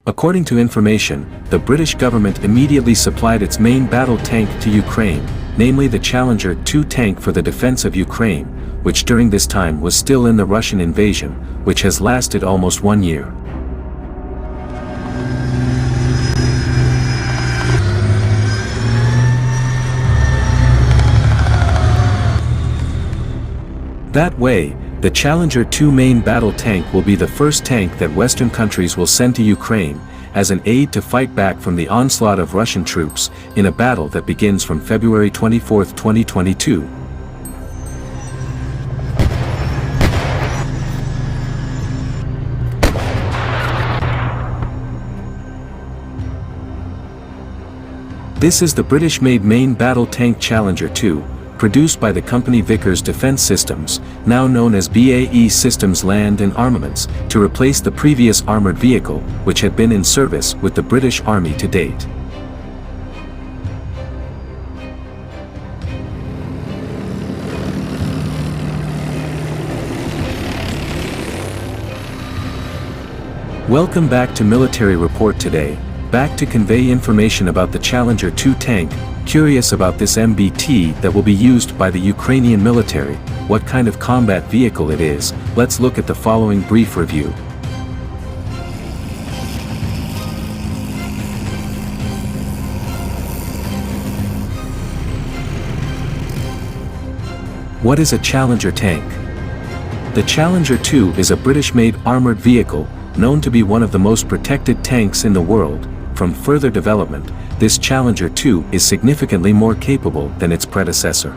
According to information, the British government immediately supplied its main battle tank to Ukraine, namely the Challenger 2 tank for the defense of Ukraine, which during this time was still in the Russian invasion, which has lasted almost 1 year. That way, the Challenger 2 main battle tank will be the first tank that Western countries will send to Ukraine, as an aid to fight back from the onslaught of Russian troops, in a battle that begins from February 24, 2022. This is the British-made main battle tank Challenger 2, produced by the company Vickers Defence Systems, now known as BAE Systems Land and Armaments, to replace the previous armoured vehicle, which had been in service with the British Army to date. Welcome back to Military Report today, back to convey information about the Challenger 2 tank. Curious about this MBT that will be used by the Ukrainian military, what kind of combat vehicle it is. Let's look at the following brief review. What is a Challenger tank? The Challenger 2 is a British-made armoured vehicle, known to be one of the most protected tanks in the world. From further development, this Challenger 2 is significantly more capable than its predecessor.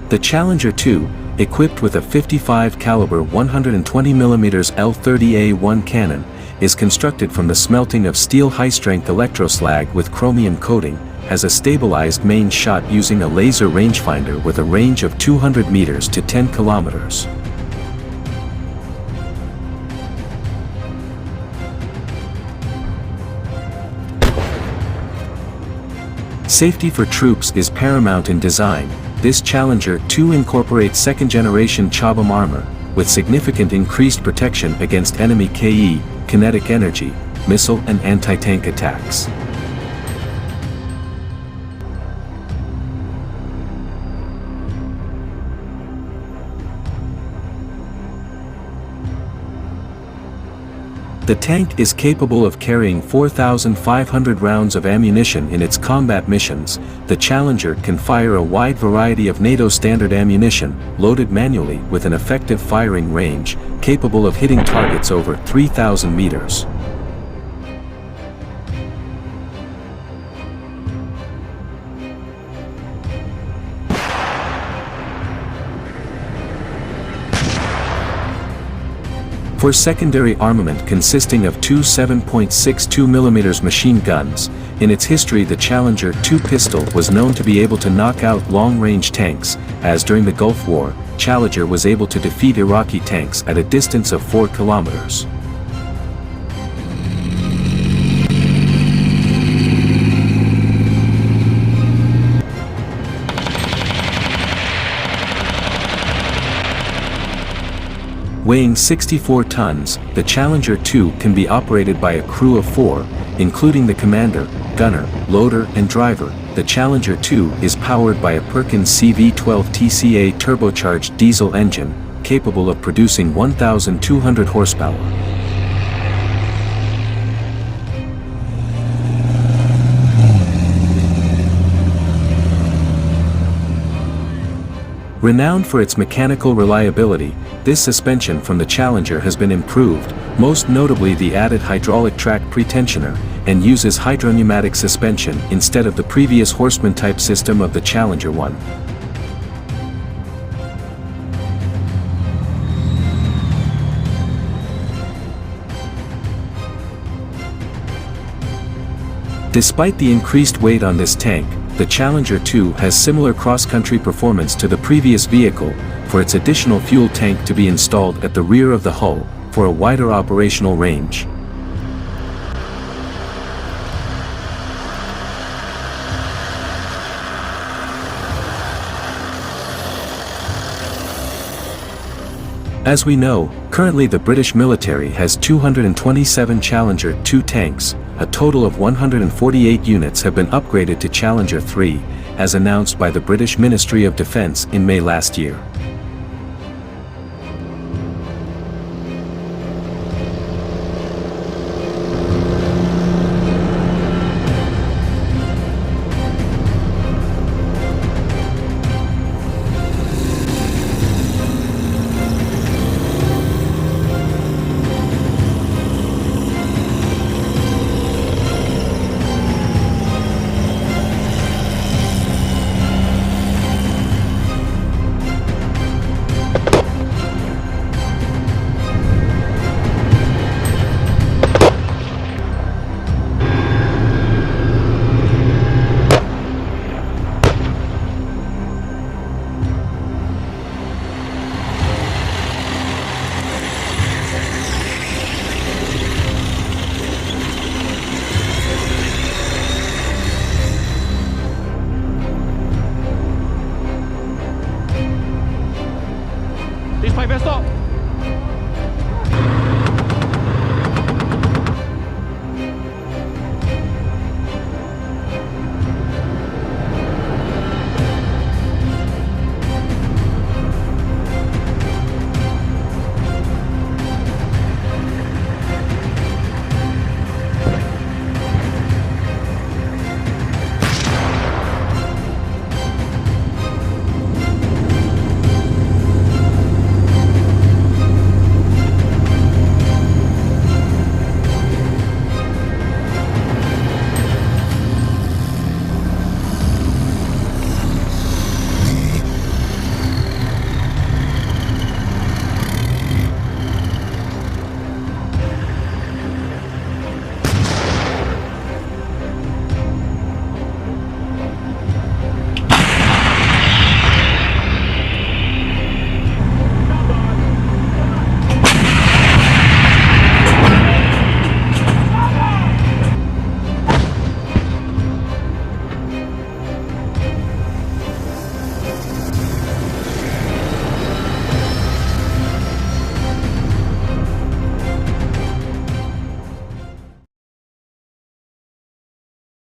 The Challenger 2, equipped with a 55 caliber 120mm L30A1 cannon, is constructed from the smelting of steel high-strength electroslag with chromium coating, has a stabilized main shot using a laser rangefinder with a range of 200 meters to 10 kilometers. Safety for troops is paramount in design. This Challenger 2 incorporates second-generation Chobham armor, with significant increased protection against enemy KE, kinetic energy, missile and anti-tank attacks. The tank is capable of carrying 4,500 rounds of ammunition in its combat missions. The Challenger can fire a wide variety of NATO standard ammunition, loaded manually with an effective firing range, capable of hitting targets over 3,000 meters. For secondary armament consisting of two 7.62mm machine guns, in its history the Challenger 2 pistol was known to be able to knock out long-range tanks, as during the Gulf War, Challenger was able to defeat Iraqi tanks at a distance of 4 kilometers. Weighing 64 tons, the Challenger 2 can be operated by a crew of 4, including the commander, gunner, loader and driver. The Challenger 2 is powered by a Perkins CV-12 TCA turbocharged diesel engine, capable of producing 1,200 horsepower. Renowned for its mechanical reliability, this suspension from the Challenger has been improved, most notably the added hydraulic track pretensioner, and uses hydropneumatic suspension instead of the previous Horseman-type system of the Challenger 1. Despite the increased weight on this tank, the Challenger 2 has similar cross-country performance to the previous vehicle, for its additional fuel tank to be installed at the rear of the hull, for a wider operational range. As we know, currently the British military has 227 Challenger 2 tanks. A total of 148 units have been upgraded to Challenger 3, as announced by the British Ministry of Defence in May last year. Ceasefire, stop!